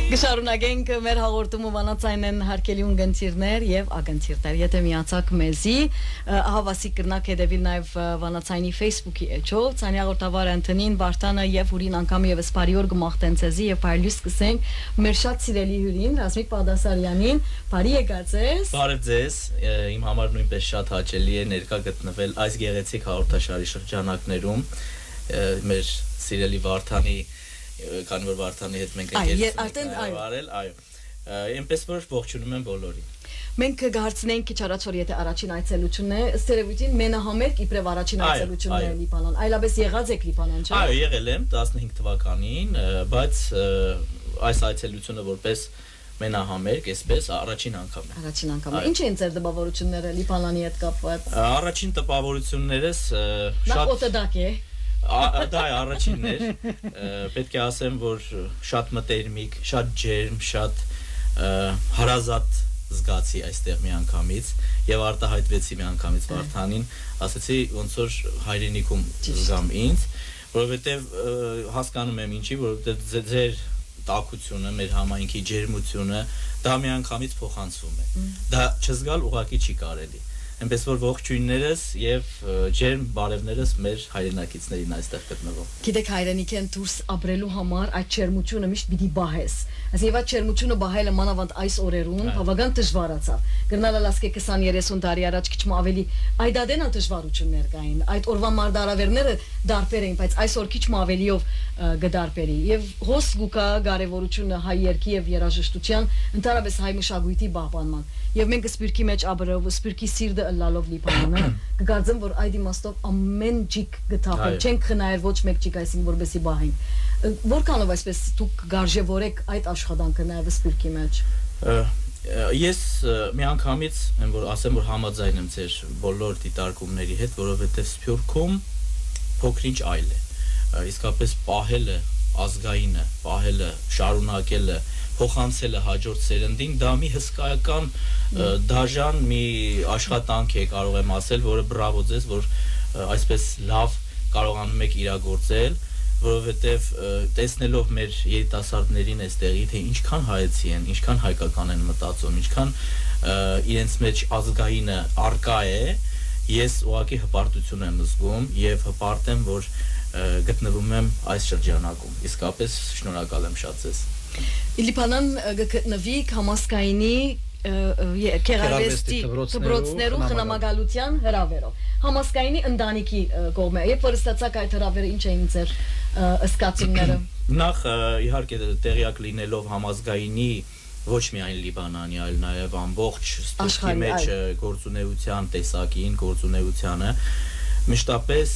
Գշարունակենք մեր հաղորդումը վանացայնեն հարկելի ունգընտիրներ և ագընտիրներ, եթե միացակ մեզի, ահավասիկ կրնակ հետևիլ նաև վանացայնի Facebook-ի էջով, ծանի աղորդավար Անթոնին, Վարդանը և հուրին անգամ եվս բարիոր գմաղթեն ծեզի և բարիլյուս կսենք մեր շատ սիրելի հյուրին, Ռազմիկ Բաղդասարյանին, բարի եկած ես։ Բարև ձեզ, իմ համար նույնպես շատ հաճելի է ներկա գտնվել այս գեղեցիկ հաղորդաշարի շրջանակներում, մեր սիրելի Վարդանի քանի որ Վարդանի հետ մենք այո, այնպես որ ողջունում եմ բոլորին։ Մենք կհարցնենք քիչ առաջ որ եթե առաջին այցելությունն է, ըստ երևույթին մենահամերգ իբրև առաջին այցելությունն է Լիբանան, այլապես եղած եք Լիբանան, չէ՞։ Այո, եղել եմ 15 թվականին, բայց այս այցելությունը որպես մենահամերգ, այսպես առաջին անգամն է։ Առաջին անգամն է։ Ինչ են ձեր տպավորությունները Լիբանանի հետ կապված։ Առաջին տպավորություններս շատ օտոդակ է։ Դա է առաջինն էր, պետք է ասեմ, որ շատ մտերմիկ, շատ ջերմ, շատ հարազատ զգացի այստեղ մի անգամից և արտահայտվեցի մի անգամից Վարդանին, ասեցի ոնց որ հայրենիքում զգամ ինձ, որովհետև հասկանում եմ ինչի, որովհետև ձեր տաքությունը, մեր համայնքի ջերմությունը, դա մի անգամից փոխանցվում է, դա չզգալ ուղղակի չի կարելի։ Այնպես որ ողջույններս եւ ջերմ բարևներս մեր հայրենակիցներին այստեղ գտնվում։ Գիտեք հայրենիքեն դուրս ապրելու համար այդ ջերմությունը միշտ պիտի բահես։ Այսինքն այդ ջերմությունը բահելը մանավանդ այս օրերուն բավական դժվարացավ։ Գրնալալ ասկե 20-30 տարի առաջ քիչ ավելի այդադենան դժվարություններ կային։ Այդ օրվա մարդարավերները դարբեր էին, բայց այսօր քիչ ավելիով գդարբերի։ Եվ հոս գուկա կարևորությունը հայ երկի եւ երաժշտության, ընդհանրապես հայ մշակույթի պահպանման։ Եվ մենք սպիրկի մեջ ապրելով, սպիրկի սիրտը ըլլալով Լիբանանը, կգարձեմ, որ այդ իմաստով ամեն ջիկ գտապել, չենք խնայել ոչ մեկ ջիկ այսինքն որպեսի բահենք։ Որքանով այսպես դուք գարժևորեք այդ աշխատանքը նաև սպիրկի մեջ։ Ես մի անգամից եմ որ ասեմ, որ համաձայն եմ ձեր բոլոր դիտարկումների հետ, որովհետև Սփյուռքում փոքրինչ այլ է։ Իսկապես պահելը, ազգայինը, պահելը, շարունակելը, փոխանցելը հաջորդ սերնդին, դա մի հսկայական դաժան մի աշխատանք է, կարող եմ ասել, որը բրավո ձեզ, որ այսպես լավ կարողանում եք իրագործել, որովհետև տեսնելով մեր երիտասարդներին այստեղի, թե ինչքան հայեցի են, ինչքան հայկական են մտածում, ինչքան իրենց մեջ ազգայինը արկա է, ես ուղղակի հպարտություն եմ զգում եւ հպարտ եմ, որ գտնվում եմ այս շրջանակում։ Իսկապես շնորհակալ եմ շատ ձեզ։ Լիբանան գտնվի համասկայնի քերավեստի դպրոցներու խնամակալության հրավերով։ Համասկայնի ընտանիքի կողմը։ Երբ որ ստացաք այդ հրավերը, ինչ էին ձեր զգացումները։ Նախ իհարկե տեղյակ լինելով համազգայինի ոչ միայն Լիբանանի, այլ նաև ամբողջ Սփյուռքի մեջ գործունեության տեսակին, գործունեությանը մշտապես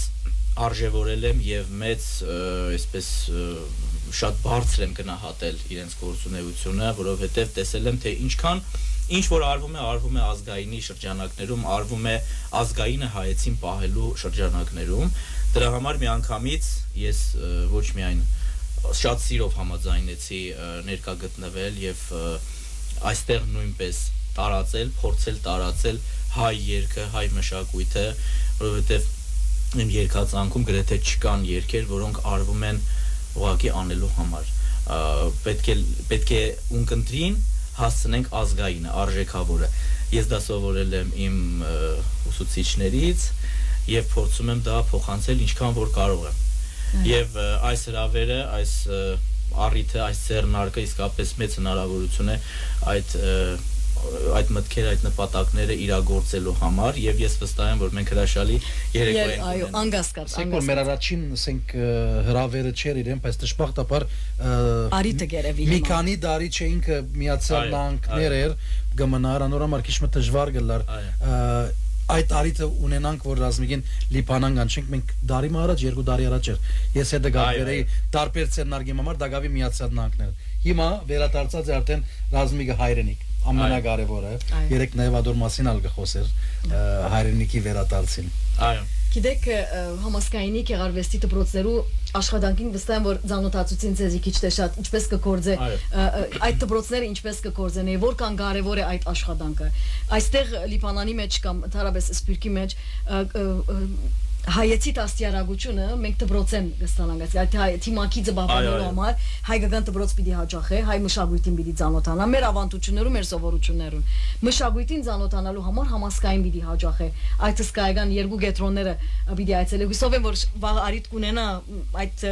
արժևորել եմ եւ մեծ այսպես շատ բարձր եմ գնահատել իրենց գործունեությունը, որովհետեւ տեսել եմ թե ինչ որ արվում է ազգայինի շրջանակներում, արվում է ազգայինը հայեցին պահելու շրջանակներում, դրա համար միանգամից ես ոչ միայն շատ սիրով համաձայնեցի ներկա գտնվել եւ այստեղ նույնպես փորձել տարածել հայ երգը, հայ մշակույթը, որովհետեւ իմ երկացանկում գրեթե չկան երգեր, որոնք արվում են ուղղակի անելու համար։ Պետք է ունկնդրին հասցնենք ազգայինը, արժեքավորը։ Ես դա սովորել եմ իմ ուսուցիչներից եւ փորձում եմ դա փոխանցել ինչքան որ կարող եմ։ Եվ այս հրավերը, այս առիթը, այս ձեռնարկը իսկապես մեծ հնարավորություն է այդ մտքերը, այդ նպատակները իրագործելու համար եւ ես վստահ եմ, որ մենք հրաշալի երեկո ենք ունենալու։ Այո, անգասկած, Ասենք որ մեր առաջին, ասենք հրավերը չէր իրեն, բայց դժբախտաբար արիթը գերեւի մի քանի տարի չէինք Միացյալ Նահանգներ էր գմնար, անորոմար քիչ մը դժվար գլար այդ արիթը ունենանք, որ Ռազմիկին Լիբանան կանչենք, մենք դարի առաջ, 2 տարի առաջ էր։ Ես հետը գավերեի տարբեր ցերնարգի համար դագավի Միացյալ Նահանգներ։ Հիմա վերադարձած է արդեն Ռազմիկը հայրենիք, ամենակարևորը։ Երեք նաև ադոր մասին ալ գխոսեր հայրենիքի վերադարձին։ Այո։ Գիտեք, համասկայնի քեղարվեստի դպրոցներու աշխատանքին վստահ եմ, որ ցանոթացուցին ցեզի քիչ թե շատ ինչպես կկործե այդ դպրոցները ինչպես կկործեն եւ որքան կարեւոր է այդ աշխատանքը։ Այստեղ Լիբանանի մեջ կամ ընդհանրապես Սփյուռքի մեջ հայեցի տաստիարակությունը մենք դպրոցեն կստանանք այդ թիմակիցը բավականելու համար հայկական դպրոց պիտի հաջողե հայ մշակույթին պիտի ծանոթանա մեր ավանդություններում մեր սովորություններուն մշակույթին ծանոթանալու համար համասկային պիտի հաջողե այդ սկայական երկու գետրոնները պիտի այցելե հուսով եմ որ վաղ արիտ կունենա այդ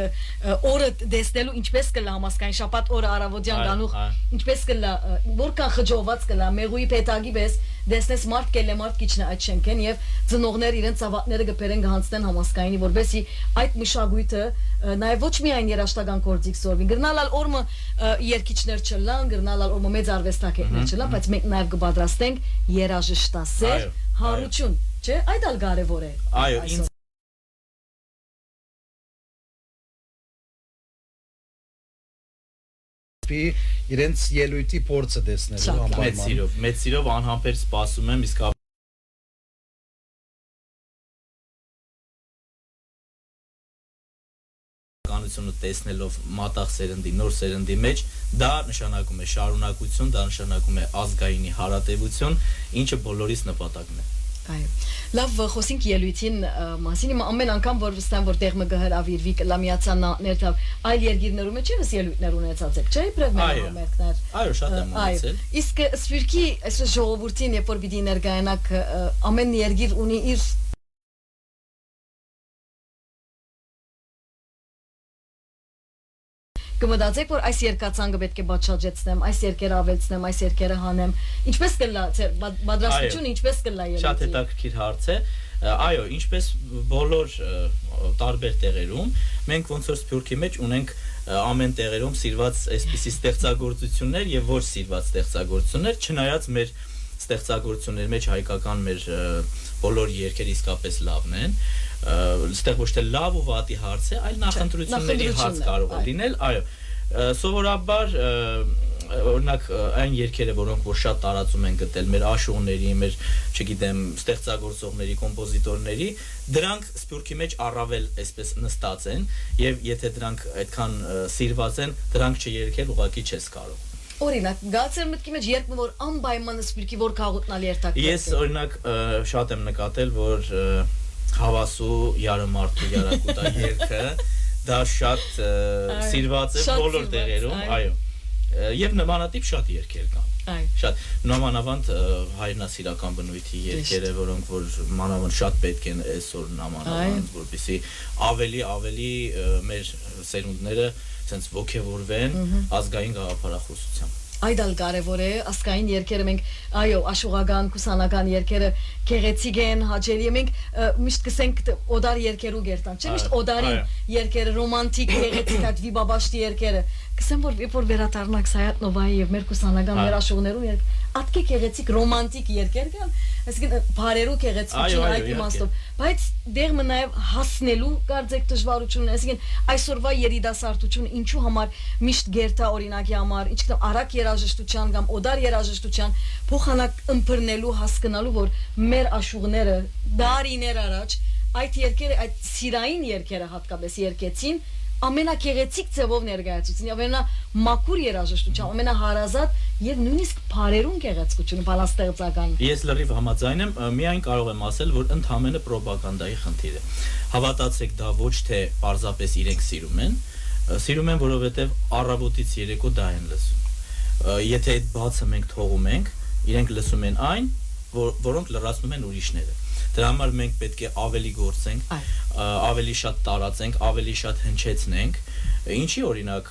օրը դեսնելու ինչպես կլա համասկային շաբաթ օրը արավոտյան գանուղ ինչպես կլա որքան խջոված կլա մեղուի պետագի պես դեսնես մարդ կելե մարդ քիչնա այդ շենքեն եւ ծնողներ իրենց ծավալները գբերեն գանցնեն համասկայինի որբեսի այդ մշակույթը նաեւ ոչ միայն երաշտական կորձիկ սորվի գրնալալ օրը երկիչներ չլան գրնալալ օրը մեծ արվեստակետներ չլան բայց մենք նաեւ կպատրաստենք երաժշտասեր հարություն չէ այդ ալ կարեւոր է այո ինձ իրենց ելույթի փորձը տեսնելու անպայման մեծ սիրով անհամբեր սպասում եմ իսկ կանությունը տեսնելով մատաղ սերնդի նոր սերնդի մեջ դա նշանակում է շարունակություն դա նշանակում է ազգայինի հարատևություն ինչը բոլորիս նպատակն է այո լավ խոսենք ելույթին մասին իմ ամեն անգամ որ վստահ որ տեղը գհրավիրվի կլամիացան ներթավ այլ երկիրներում է չէ՞ ելույթներ ունեցած եք չէ՞ իբրև համերգներ այո շատ եմ ունեցել իսկ սպիրկի այս ժողովրդին երբ որ պիտի ներկայանաք ամեն երկիր ունի իր կմտածեք որ այս երկացանկը պետք է բացաճեցնեմ, այս երկերը ավելցնեմ, այս երկերը հանեմ։ Ինչպես կլա պատրաստությունը ինչպես կլա ելույթի։ Շատ հետաքրքիր հարց է։ Այո, ինչպես բոլոր տարբեր տեղերում, մենք ոնց որ Սփյուռքի մեջ ունենք ամեն տեղերում սիրված այսպիսի ստեղծագործություններ եւ ոչ սիրված ստեղծագործություններ, չնայած մեր ստեղծագործությունների մեջ հայկական մեր բոլոր երկերը իսկապես լավն են։ Ստեղ ոչ թե լավ ու վատի հարց է, այլ նախընտրությունների հարց կարող է լինել, այո։ Սովորաբար օրինակ այն երկերը, որոնք որ շատ տարածում են գտել մեր աշուղների, մեր, չգիտեմ, ստեղծագործողների, կոմպոզիտորների, դրանք Սփյուռքի մեջ առավել այսպես նստած են, եւ եթե դրանք այդքան սիրված են, դրանք չերկել ուղղակի չես կարող։ Օրինակ, գացեր մտքի մեջ երբ որ անպայման Սփյուռքի որ քաղուտնալ երթակ։ Ես օրինակ շատ եմ նկատել, որ Հավասու Յարմարտու Յարակուտա երգը դա շատ սիրված է բոլոր տեղերում, այո։ Եվ նմանատիպ շատ երգեր կան։ Շատ նմանավանդ հայրենասիրական բնույթի երգերը, որոնք որ մանավանդ շատ պետք են այսօր նմանավանդ, որպեսզի ավելի մեր սերունդները sense ոգևորվեն ազգային գաղափարախոսությամբ։ Այդալ կարևոր է ասկային երկերը մենք այո աշխուղական կուսանական երկերը գեղեցիկ են հաճելի մենք միշտ կսենք օդար երկերու գերտան չէ միշտ օդարի երկերը ռոմանտիկ գեղեցիկ այդ վիբաբաշտի երկերը կսեմ որ երբ որ վերադառնանք Սայաթ Նովայի եւ մեր կուսանական մեր աշխուղներում ատկե գեղեցիկ ռոմանտիկ երկեր կան այսինքն բարերու գեղեցիկ այդ իմաստով բայց դեղը նաեւ հասնելու կարծեք դժվարություն այսինքն այսօրվա երիտասարդությունը ինչու համար միշտ գերտա օրինակի համար ինչքան արագ երաժշտության կամ օդար երաժշտության փոխանակ ըմբռնելու հասկանալու որ մեր աշխուղները դարիներ առաջ այդ երկերը այդ սիրային երկերը հատկապես երկեցին ամենագեղեցիկ ձևով ներկայացուցին ամենամաքուր երաժշտության ամենահարազատ եւ նույնիսկ բարերուն գեղեցկությունը բալաստեղծական Ես լրիվ համաձայն եմ միայն կարող եմ ասել որ ընդհանրապես ռոպագանդայի խնդիր է հավատացեք դա ոչ թե պարզապես իրենք սիրում են որովհետեւ առավոտից երեկո դա են լսում եթե այդ բացը մենք թողում ենք իրենք լսում են այն որոնք լրացնում են ուրիշները դրա համար մենք պետք է ավելի գործենք ավելի շատ տարածենք ավելի շատ հնչեցնենք ինչի օրինակ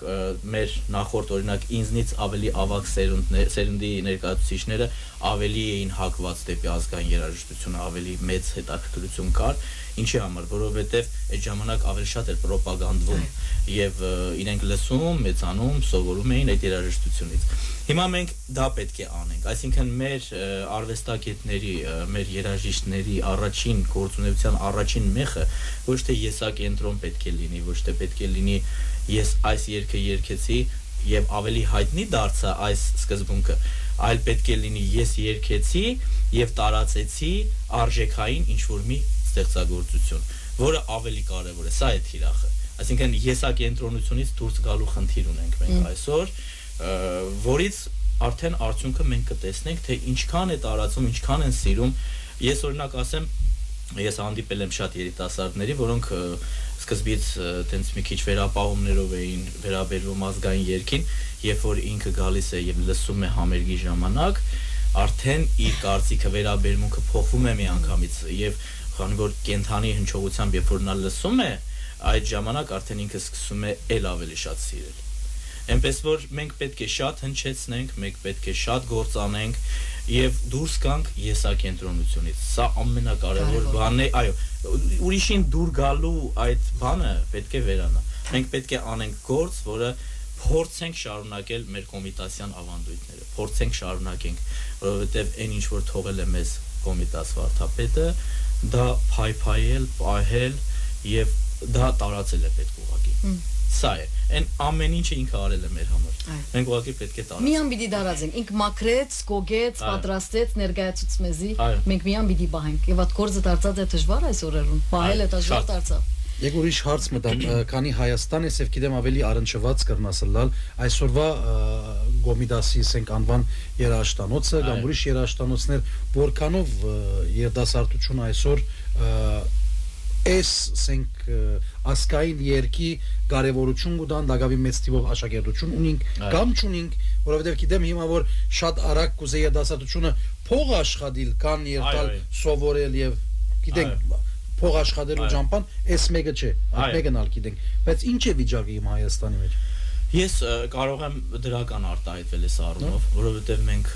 մեր նախորդ օրինակ ինձնից ավելի ավագ սերնդի ներկայացուցիչները ավելի էին հակված դեպի ազգային երաժշտությունը ավելի մեծ հետաքրքրություն կար ինչի համար որովհետև այդ ժամանակ ավելի շատ էր ռոպագանդվում եւ իրենք լսում մեծանում սովորում էին այդ երաժշտությունից հիմա մենք դա պետք է անենք այսինքն մեր արվեստագետների մեր երաժիշտների առաջին գործունեության առաջին մեխը ոչ թե եսակենտրոն պետք է լինի ոչ թե պետք է լինի ես այս երգը երգեցի եւ ավելի հայտնի դարձա այս սկզբունքը այլ պետք է լինի ես երգեցի եւ տարածեցի արժեքային ինչ որ մի ստեղծագործություն որը ավելի կարեւոր է սա է թիրախը այսինքն եսակենտրոնությունից դուրս գալու խնդիր ունենք մենք այսօր որից արդեն արդյունքը մենք կտեսնենք թե ինչքան է տարածում ինչքան են սիրում ես օրինակ ասեմ ես հանդիպել եմ շատ երիտասարդների, որոնք սկզբից տենց մի քիչ վերապահումներով էին վերաբերվում ազգային երգին, երբ որ ինքը գալիս է եւ լսում է համերգի ժամանակ, արդեն իր կարծիքը վերաբերմունքը փոխվում է միանգամից եւ քանի որ կենթանի հնչողությամբ երբ որ նա լսում է, այդ ժամանակ արդեն ինքը սկսում է ել ավելի շատ սիրել։ Այնպես որ մենք պետք է շատ հնչեցնենք, մենք պետք է շատ գործ անենք եւ դուրս գանք եսակենտրոնությունից։ Սա ամենակարևոր բանն է, այո, ուրիշին դուր գալու այդ բանը պետք է վերանա։ Մենք պետք է անենք գործ, որը փորձենք շարունակել մեր կոմիտասյան ավանդույթները, փորձենք շարունակենք, որովհետեւ այն ինչ որ թողել է մեզ կոմիտաս վարդապետը, դա փայփայել, պահել եւ դա տարածել է պետք ուղղակի։ Սա է, այն ամեն ինչը ինքը արել է մեր համար։ Մենք ուղղակի պետք է տարածենք։ Միան պիտի դարածենք, ինք մաքրեց, կոգեց, պատրաստեց, ներկայացուց մեզի, մենք միան պիտի բահենք։ Եվ այդ գործը դարձած է դժվար այս օրերուն։ Բահել է դժվար դարձավ։ Եկ ուրիշ հարց մտամ, քանի Հայաստան ես եւ գիտեմ ավելի առնչված կրնասլալ, այսօրվա Գոմիդասի ասենք անվան երաժշտանոցը կամ ուրիշ երաժշտանոցներ որքանով երդասարտություն այսօր այս ասենք ասկային երկի կարևորություն կուտան դակավի մեծ տիպով աշակերտություն ունենք կամ չունենք, որովհետեւ գիտեմ հիմա որ շատ արագ կուզե երդասարտությունը փող աշխատել, կան երթալ սովորել եւ գիտենք փող աշխատելու ճամփան, այս մեկը չէ, այդ մեկն ալ գիտենք, բայց ինչ է վիճակը իմ Հայաստանի մեջ։ Ես կարող եմ դրական արտահայտվել այս առումով, որովհետև մենք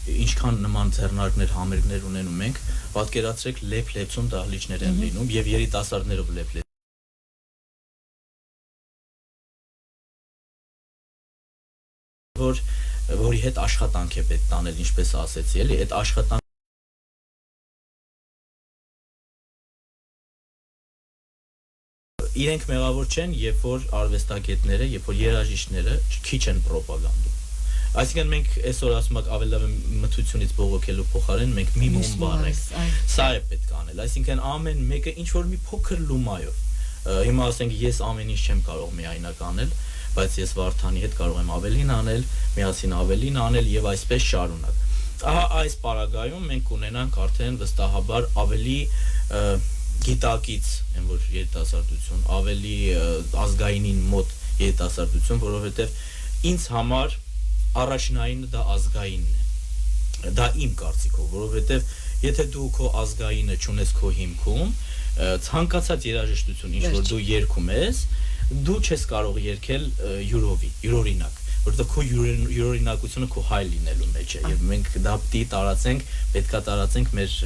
ինչքան նման ձեռնարկներ, համերգներ ունենում ենք, պատկերացրեք լեփ-լեցուն դահլիճներ են լինում եւ երիտասարդներով լեփ-լեցուն որի հետ աշխատանք է պետք տանել, ինչպես ասեցի, էլի, այդ աշխատանք իրենք մեղավոր չեն, երբ որ արվեստագետները, երբ որ երաժիշտները քիչ են ռոպագանդում։ Այսինքն մենք այսօր ասում ենք ավելի լավ է մթությունից բողոքելու փոխարեն մենք միմում բառենք։ Սա է պետք անել։ Այսինքն ամեն մեկը ինչ որ մի փոքր լումայով։ Հիմա ասենք ես ամեն ինչ չեմ կարող միայնակ անել, բայց ես Վարդանի հետ կարող եմ ավելին անել, միասին ավելին անել եւ այսպես շարունակ։ Ահա այս պարագայում մենք ունենանք արդեն վստահաբար ավելի գիտակից են որ երիտասարդություն, ավելի ազգայինին մոտ երիտասարդություն, որովհետև ինձ համար առաջնայինը դա ազգայինն է։ Դա իմ կարծիքով, որովհետև եթե դու քո ազգայինը չունես քո հիմքում, ցանկացած երաժշտություն, ինչ որ դու երգում ես, դու չես կարող երգել յուրօրինակ, որովհետև քո յուրօրինակությունը քո հայ լինելու մեջ է եւ մենք դա պիտի տարածենք, պետքա տարածենք մեր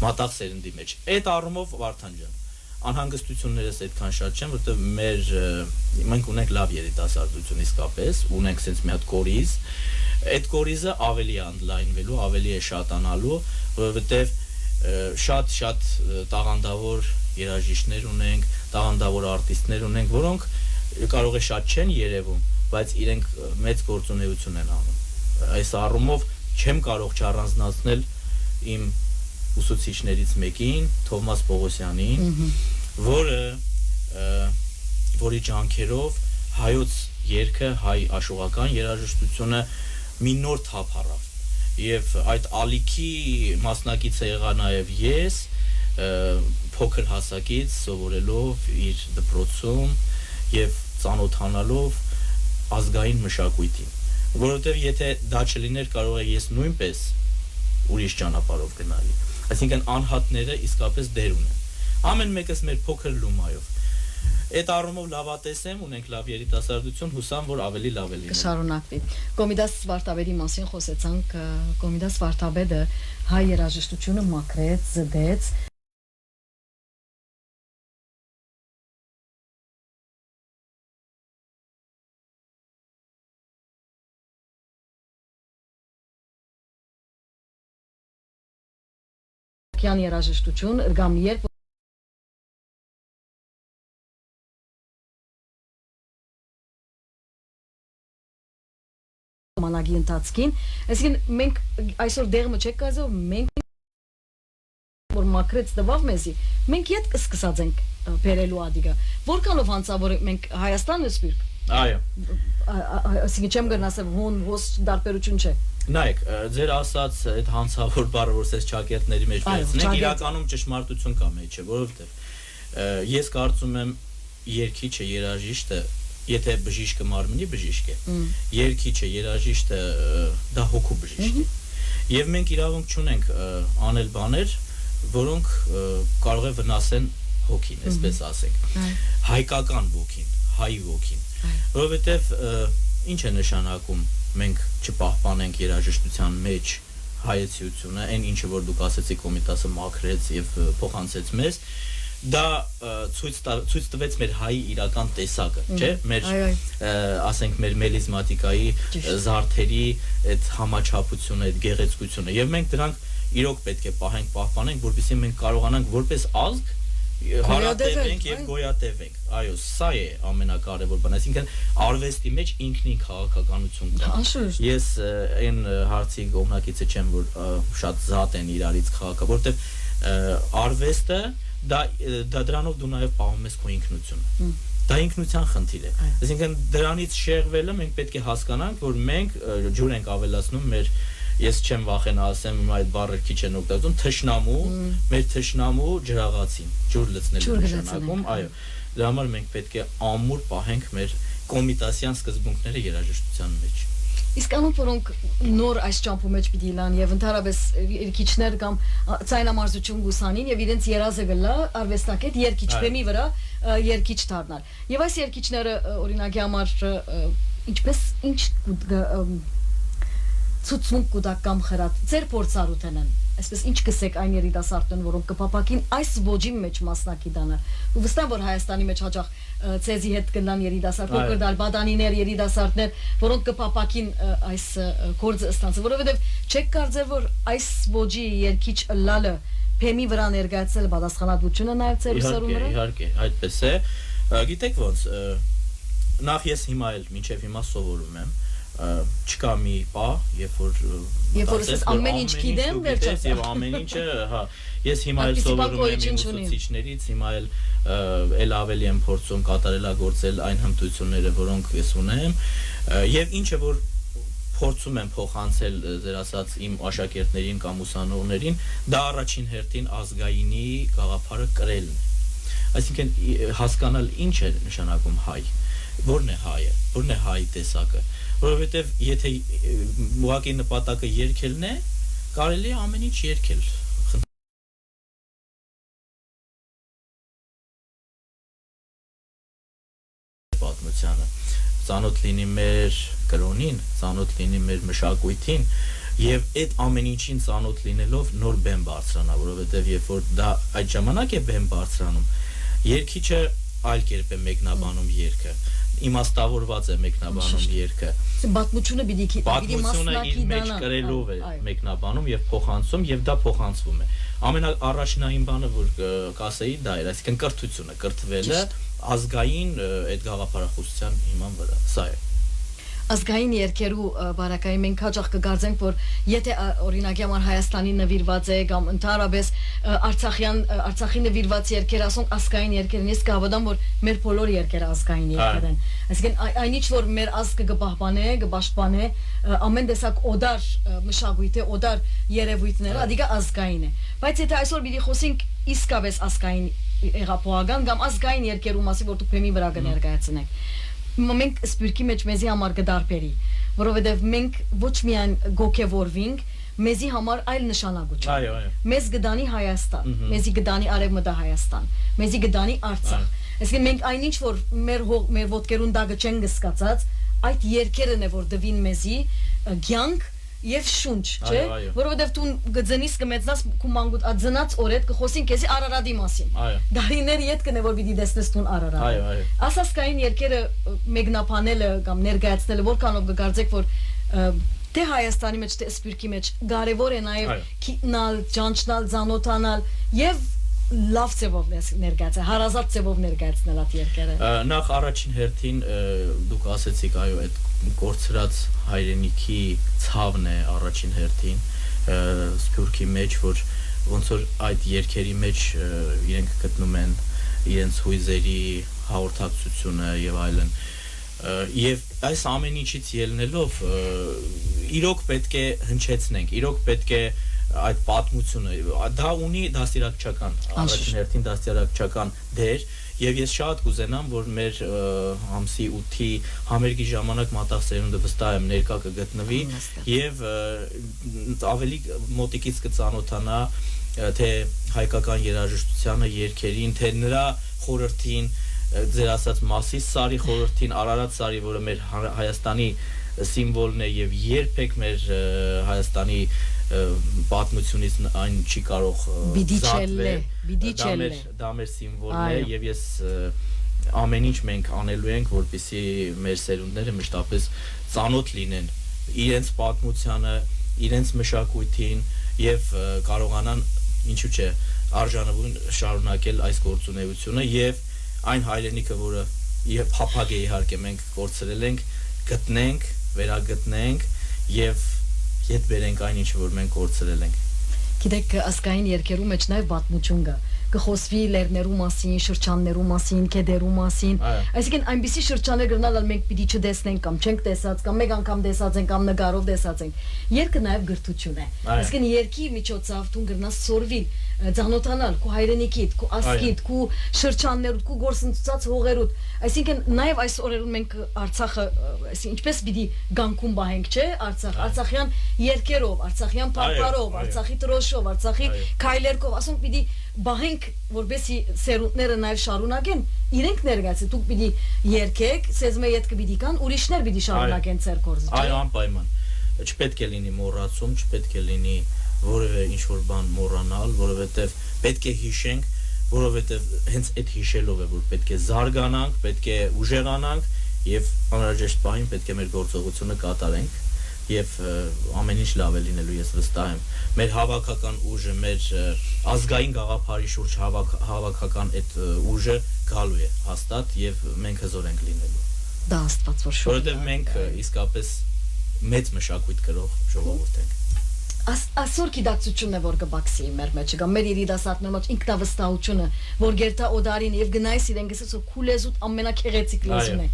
մատաղ սերնդի մեջ։ Այդ առումով Վարդան ջան, անհանգստություններս այդքան շատ չեն, որովհետև մենք ունենք լավ երիտասարդություն իսկապես, ունենք sense մի հատ կորիզ, այդ կորիզը ավելի է ընդլայնվելու, ավելի է շատանալու, որովհետև շատ տաղանդավոր երաժիշտներ ունենք, տաղանդավոր արտիստներ ունենք, որոնք կարող է շատ չեն երևում, բայց իրենք մեծ գործունեություն են անում։ Այս առումով չեմ կարող չառանձնացնել իմ ուսուցիչներից մեկին, Թովմաս Պողոսյանին, որի ջանքերով հայոց երգը, հայ աշուղական երաժշտությունը մի նոր թափ առավ։ Եվ այդ ալիքի մասնակից եղա նաև ես, փոքր հասակից սովորելով իր դպրոցում եւ ծանոթանալով ազգային մշակույթին, որովհետև եթե դա չլիներ կարող է ես նույնպես ուրիշ ճանապարհով գնալի։ Այսինքն անհատները իսկապես դեր ունեն։ Ամեն մեկս մեր փոքր լումայով։ Այդ առումով լավատես եմ, ունենք լավ երիտասարդություն, հուսամ որ ավելի լավ է լինի։ Կշարունակվի։ Կոմիդաս Վարդապետի մասին խոսեցանք, Կոմիդաս Վարդապետը հայ երաժշտությունը մաքրեց, զդեց կյան երաժշտություն, կամ երբ մանագի ընթացքին, այսինքն մենք այսօր դեղմը չեք կազով, մենք որ մաքրեց տվավ մեզի, մենք ետ սկսած ենք բերելու ադիգա, որքանով անցավ որ մենք Հայաստանը սպիրկ, այո, այսինքն չեմ գնասել հոն հոս դարբերություն չէ, Նայեք, ձեր ասած այդ հանցավոր բառը որ ցես ճակերտների մեջ վերցնեք, իրականում ճշմարտություն կա մեջը, որովհետև ես կարծում եմ երգիչը, երաժիշտը, եթե բժիշկը մարմնի բժիշկ է, երգիչը, երաժիշտը դա հոգու բժիշկ է։ Եվ մենք իրավունք չունենք անել բաներ, որոնք կարող է վնասեն հոգին, այսպես ասենք։ Հայկական ոգին, հայ ոգին, որովհետև ինչ է նշանակում մենք չպահպանենք երաժշտության մեջ հայեցիությունը, այն ինչը որ դուք ասեցիք Կոմիտասը մաքրեց եւ փոխանցեց մեզ, դա ցույց տվեց մեր հայի իրական տեսակը, չէ՞, մեր ասենք մեր մելիզմատիկայի զարդերի այդ համաչափությունը, այդ գեղեցկությունը եւ մենք դրանք իրոք պետք է պահենք, պահպանենք, որպեսզի մենք կարողանանք որպես ազգ հարատևենք եւ գոյատևենք։ Այո, սա է ամենակարևոր բանը, այսինքն արվեստի մեջ ինքնին քաղաքականություն կա։ Ես այն հարցի կողմնակիցը չեմ, որ շատ զատ են իրարից քաղաքը, որտեղ արվեստը դա դրանով դու նաեւ պահում ես քո ինքնությունը։ Դա ինքնության խնդիր է։ Այսինքն դրանից շեղվելը մենք պետք է հասկանանք, որ մենք ջուր ենք ավելացնում մեր ես չեմ վախենա ասեմ այդ բառը քիչ են օգտագործում թշնամու, մեր թշնամու ջրաղացին, ջուր լցնելու նշանակում, այո։ Դրա համար մենք պետք է ամուր պահենք մեր կոմիտասյան սկզբունքները երաժշտության մեջ։ Իսկ անոնք որոնք նոր այս ճամփու մեջ պիտի լան եւ ընդհանրապես երգիչներ կամ ցայնամարզություն գուսանին եւ իրենց երազը գլա արվեստակետ երգիչ բեմի վրա երգիչ դառնալ։ Եվ այս երգիչները օրինակի համար ինչպես ինչ ցուցմունք կուտակ կամ խրատ ձեր փորձառութեն են այսպես ինչ կսեք այն երիտասարդներն որոնք կփապակին այս ոճի մեջ մասնակի դանը ու վստահ որ Հայաստանի մեջ հաճախ ցեզի հետ կլան երիտասարդ փոքր դալբադանիներ երիտասարդներ որոնք կփապակին այս գործը ստանցը որովհետև չեք կարծեր որ այս ոճի երգիչ լալը փեմի վրա ներկայացել պատասխանատվությունը նաև ձեր ուսանողները իհարկե այդպես է գիտեք ոնց նախ ես հիմա էլ մինչև հիմա սովորում եմ չկա մի պա, երբ որ ես ամեն ինչ գիտեմ, վերջացա եւ ամեն ինչը, հա, ես հիմա էլ սովորում եմ իմ ուսուցիչներից, հիմա էլ ավելի եմ փորձում կատարելագործել այն հմտությունները, որոնք ես ունեմ, եւ ինչը որ փորձում եմ փոխանցել ձեր ասած իմ աշակերտներին կամ ուսանողներին, դա առաջին հերթին ազգայինի գաղափարը կրելն է։ Այսինքն հասկանալ ինչ է նշանակում հայ, որն է հայը, որն է հայ տեսակը որովհետև եթե ուղղակի նպատակը երգելն է, կարելի է ամեն ինչ երգել։ Պատմությանը ծանոթ լինի մեր կրոնին, ծանոթ լինի մեր մշակույթին եւ այդ ամեն ինչին ծանոթ լինելով նոր բեմ բարձրանա, որովհետև երբ որ դա այդ ժամանակ է բեմ բարձրանում, երգիչը այլ կերպ է մեկնաբանում երգը իմաստավորված է մեկնաբանում երգը պատմությունը պիտի իր մեջ կրելով է մեկնաբանում եւ փոխանցում եւ դա փոխանցվում է ամենաառաջնային բանը որ կասեի դա էր այսինքն կրթությունը կրթվելը ազգային այդ գաղափարախոսության հիման վրա սա է ազգային երկերու բարակային մենք հաճախ կգարձենք որ եթե օրինակի համար Հայաստանի նվիրված է կամ ընդհանրապես Արցախի նվիրված երկեր ասոնք ազգային երկերն ես կհավատամ որ մեր բոլոր երկերը ազգային երկեր են այսինքն այնինչ որ մեր ազգը կպահպանե կպաշտպանե ամեն տեսակ օդար մշակույթը օդար երևույթները ադիգա ազգային է բայց եթե այսօր պիտի խոսենք իսկապես ազգային հեղափոխական կամ ազգային երկերու մասի որ դուք բեմի վրա կներկայացնեք մենք սպյուրքի մեջ մեզի համար կդարբերի, որովհետև մենք ոչ միայն գոքևորվինք, մեզի համար այլ նշանակություն։ Այո, այո։ Մեզ գդանի Հայաստան, մեզի գդանի Արևմտա Հայաստան, մեզի գդանի Արցախ։ Այսինքն մենք այնինչ որ մեր ոտքերուն դագը չեն գսկացած, այդ երկերն է որ դվին մեզի ցանկ եւ շունչ, չէ, որովհետեւ դու գծնից կմեծնաս քու մանգուտ ածնած օրեդ կխոսին քեզի Արարատի մասին։ Դարիներ իդ կնե որ պիտի տեսնես դու Արարատ։ Այո, այո։ Ասասկային երկերը մեկնաբանելը կամ ներկայացնելը որքանով կգարձեք որ թե Հայաստանի մեջ թե Սպյուրքի մեջ կարևոր է նաեւ քիտնալ, ճանչնալ, զանոթանալ եւ լավ ծևով ներկայացնել, հարազատ ծևով ներկայացնել այդ երկերը։ Նախ առաջին հերթին դուք ասեցիք այո այդ կորցրած հայրենիքի ցավն է առաջին հերթին Սփյուռքի մեջ որ ոնց որ այդ երկերի մեջ իրենք գտնում են իրենց հույզերի հաղորդակցությունը եւ այլն եւ այս ամեն ինչից ելնելով իրոք պետք է հնչեցնենք, իրոք պետք է այդ պատմությունը դա ունի դաստիարակչական առաջին հերթին դաստիարակչական դեր եւ ես շատ կուզենամ որ մեր ամսի 8-ի համերգի ժամանակ մատաղ սերունդը վստահ եմ ներկա կգտնվի եւ ավելի մոտիկից կծանոթանա թե հայկական երաժշտությանը երգերին թե նրա խորհրդին ձեր ասած Մասիս Սարի խորհրդին Արարատ Սարի որը մեր Հայաստանի սիմվոլն է եւ երբեք մեր Հայաստանի պատմությունից այն չի կարող զատվել դա մեր սիմվոլն է եւ ես ամեն ինչ մենք անելու ենք որպեսզի մեր սերունդները մշտապես ծանոթ լինեն իրենց պատմությանը իրենց մշակույթին եւ կարողանան ինչու՞ չէ արժանավուն շարունակել այս գործունեությունը եւ այն հայրենիքը որը փափագ է իհարկե մենք կորցրել ենք գտնենք վերագտնենք եւ Ետ բերենք այն ինչ որ մենք կորցրել ենք Գիտեք ասկային երկերու մեջ նաև պատմություն կա կխոսվի լեռներու մասին, շրջաններու մասին, քեդերու մասին այսինքն այնպիսի շրջաններ գտնալ մենք պիտի չտեսնենք կամ չենք տեսած կամ մեկ անգամ տեսած ենք կամ նկարով տեսած ենք երկը նաև գրթություն է այսինքն երկի միջոցով դու գրնաս սորվիլ ծանոթանալ քո հայրենիքիդ, քո ասկիդ, քո շրջաններուդ, քո գործընթացած հողերուդ այսինքն նաև այս օրերուն մենք Արցախը ինչպես պիտի գանկում բահենք չէ Արցախյան երկերով, Արցախյան փարփարով, Արցախի տրոշով, Արցախի քայլերկով ասենք պիտի բահենք որբեսի սերունդները նաև շարունակեն իրենք ներգացի դուք պիտի երկեք սեզմե յետք պիտի կան ուրիշներ պիտի շարունակեն ծեր կորզը այո անպայման չպետք է լինի մոռացում չպետք է լինի որևէ ինչ որ բան մոռանալ որովհետև պետք է հիշենք որովհետև հենց այդ հիշելով է որ պետք է զարգանանք պետք է ուժեղանանք եւ անհրաժեշտ պահին պետք է մեր գործողությունը կատարենք եւ ամեն ինչ լավ է լինելու ես վստահ եմ մեր հավաքական ուժը մեր ազգային գաղափարի շուրջ հավաքական այդ ուժը գալու է հաստատ եւ մենք հզոր ենք լինելու դա աստված որ շուտ որովհետեւ մենք իսկապես մեծ մշակույթ կրող ժողովուրդ ենք Այսօր գիտակցությունն է որ կբացի մեր մեջ կամ մեր երիտասարդների մեջ ինքնավստահությունը որ գերտա օդարին եւ գնայս իրեն գսես որ քուլեզուտ ամենակեղեցիկ լեզուն է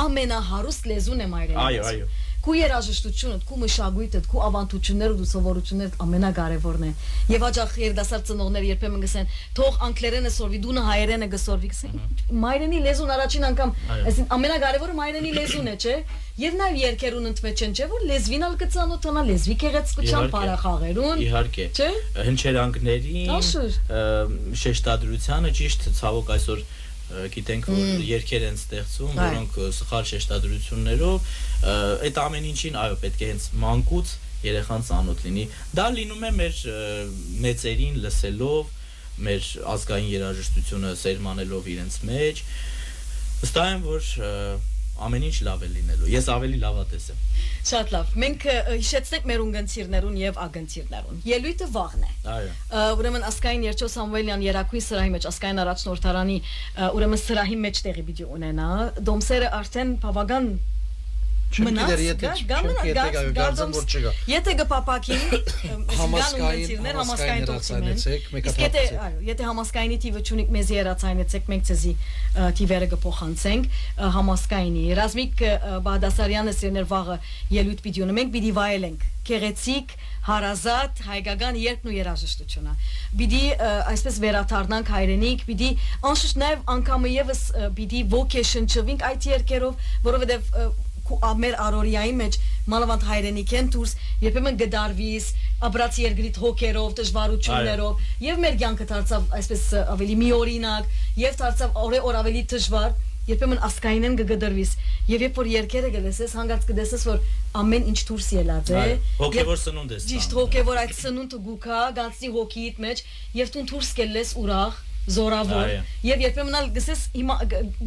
ամենահարուստ լեզուն է մայրենի այո քու երաժշտությունը, քու մշակույթը, քու ավանդությունները ու սովորությունները ամենակարևորն են։ Եվ հաջող երդասարդ ծնողներ երբեմն գսեն, թող անգլերենը սորվի, դու հայերենը գսորվի, գսեն, մայրենի լեզուն առաջին անգամ, այսինքն ամենակարևորը մայրենի լեզուն է, չէ՞։ Եվ նաև երկերուն ընդմեջ են, չէ՞, որ լեզվին ալ կծանոթանա, լեզվի գեղեցկության բարախաղերուն։ Իհարկե։ Չէ՞։ Հնչերանգներին, շեշտադրությանը ճիշտ ցավոք այսօր գիտենք որ երկեր են ստեղծում որոնք սխալ շեշտադրություններով այդ ամեն ինչին այո պետք է հենց մանկուց երեխան ծանոթ լինի դա լինում է մեր մեծերին լսելով մեր ազգային երաժշտությունը սերմանելով իրենց մեջ վստահ եմ որ ամեն ինչ լավ է լինելու ես ավելի լավատես եմ շատ լավ մենք հիշեցնենք մեր ունգընտիրներուն եւ ագընտիրներուն ելույթը վաղն է այո ուրեմն ասկային Երջո Սամվելյան երակույն սրահի մեջ ասկային առաջնորդարանի ուրեմն սրահի մեջ տեղի պիտի ունենա դոմսերը արդեն բավական Եթե գպապակի համասկային հեռացանեցեք եթե համասկայինի թիվը չունիք մեզ հեռացանեցեք մենք ցեզի թիվերը կփոխանցենք համասկայինի Ռազմիկ Բաղդասարյանը սերներ վաղը ելույթ պիտի ունենա մենք պիտի վայելենք քեղեցիկ հարազատ հայկական երկն ու երաժշտությունը պիտի այսպես վերաթարնանք հայրենիք պիտի անշուշտ նաև անգամը եւս պիտի ոգեշնչվենք այդ երկերով որովհետեւ մեր արորիայի մեջ մանավանդ հայրենիքեն դուրս երբեմն գդարվիս ապրացի երկրիդ հոգերով դժվարություններով եւ մեր կյանքը դարձավ այսպես ավելի միօրինակ եւ դարձավ օր ավելի դժվար երբեմն ասկային են գդրվիս եւ երբ որ երկերը գլեսես հանգած կդեսես որ ամեն ինչ դուրս ելած է հոգեվոր սնունդ է ճիշտ հոգեվոր այդ սնունդը գուքա գանցի հոգիիդ մեջ եւ դու դուրս կելես ուրախ զորավոր եւ երբեմն ալ գսես հիմա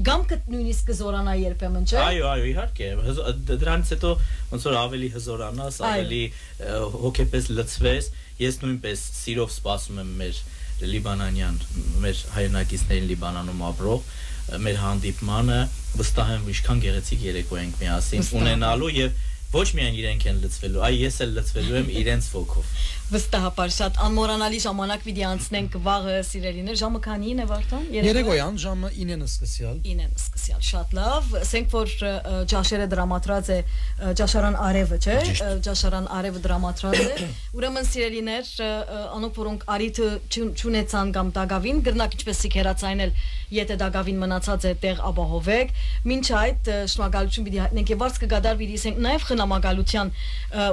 գամքը նույնիսկ կզորանա երբեմն չէ այո իհարկե դրանից հետո ոնց որ ավելի հզորանաս ավելի հոգեպես լցվես ես նույնպես սիրով սպասում եմ մեր լիբանանյան մեր հայրենակիցներին Լիբանանում ապրող մեր հանդիպմանը վստահ եմ ինչքան գեղեցիկ երեկո ենք միասին ունենալու եւ ոչ միայն իրենք են լծվելու, այ ես էլ լծվելու եմ իրենց ոգով։ Վստահաբար շատ անմոռանալի ժամանակ պիտի անցնենք վաղը սիրելիներ, ժամը քանին է Վարդան? Երեկոյան ժամը 9-ը սկսյալ։ 9-ը սկսյալ, շատ լավ։ Ասենք որ ճաշերը դրամատրած է ճաշարան Արևը, չէ՞։ Ճաշարան Արևը դրամատրած է։ Ուրեմն սիրելիներ, անոնք որոնք արիթը չունեցան կամ դագավին, գրնակ ինչպես սիքերացայնել, եթե դագավին մնացած է տեղ ապահովեք։ Մինչ այդ շնորհակալություն պիտի հայտնենք եւ վարձ կգադարվի ասենք նաեւ խնամակալության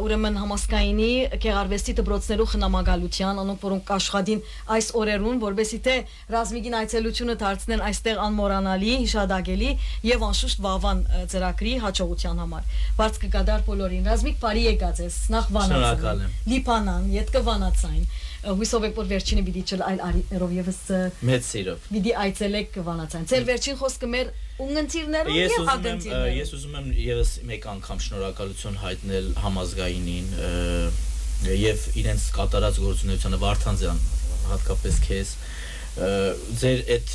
ուրեմն համասկայինի Գեղարվեստի դպրոցներու խնամակալության, անոնք որոնք աշխատին այս օրերուն, որովհետեւ թե ռազմիկին այցելությունը դարձնեն այստեղ անմոռանալի, հիշադակելի եւ անշուշտ վավան ծրագրի հաջողության համար։ Վարձ կգադար բոլորին։ Ռազմիկ բարի եկած ես։ Նախ վանացան։ Լիբանան, յետք վանացային։ Հույսով եք որ վերջինը պիտի չլ այլ արիներով եւս մեծ սիրով պիտի այցելեք վանացան։ Ձեր վերջին խոսքը մեր ունգընտիրներով եւ ագընտիրներով։ Ես ուզում եմ եւս մեկ անգամ շնորհակալություն հայտնել համազգայինին եւ իրենց կատարած գործունեությանը Վարդանյան հատկապես քեզ ձեր այդ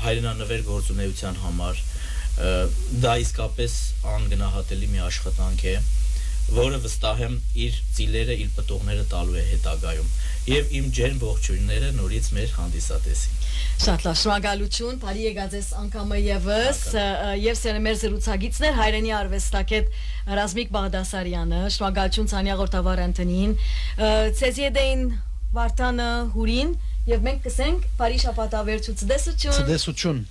հայրենանվեր գործունեության համար դա իսկապես անգնահատելի մի աշխատանք է, որը վստահ եմ իր ծիլերը, իր պտուղները տալու է հետագայում եւ իմ ջերմ ողջույնները նորից մեր հանդիսատեսին։ Շատ լավ, շնորհակալություն, բարի եկած ես անգամը եւս եւ սերը մեր զրուցակիցներ հայրենի արվեստագետ Ռազմիկ Բաղդասարյանը, շնորհակալություն Ցանյա Ղորտավարանտնին, Ցեզիեդեին Վարդանը Հուրին եւ մենք կսենք բարի շաբաթավերջություն, ցտեսություն։ Ցտեսություն։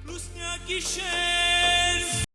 Լուսնյա գիշեր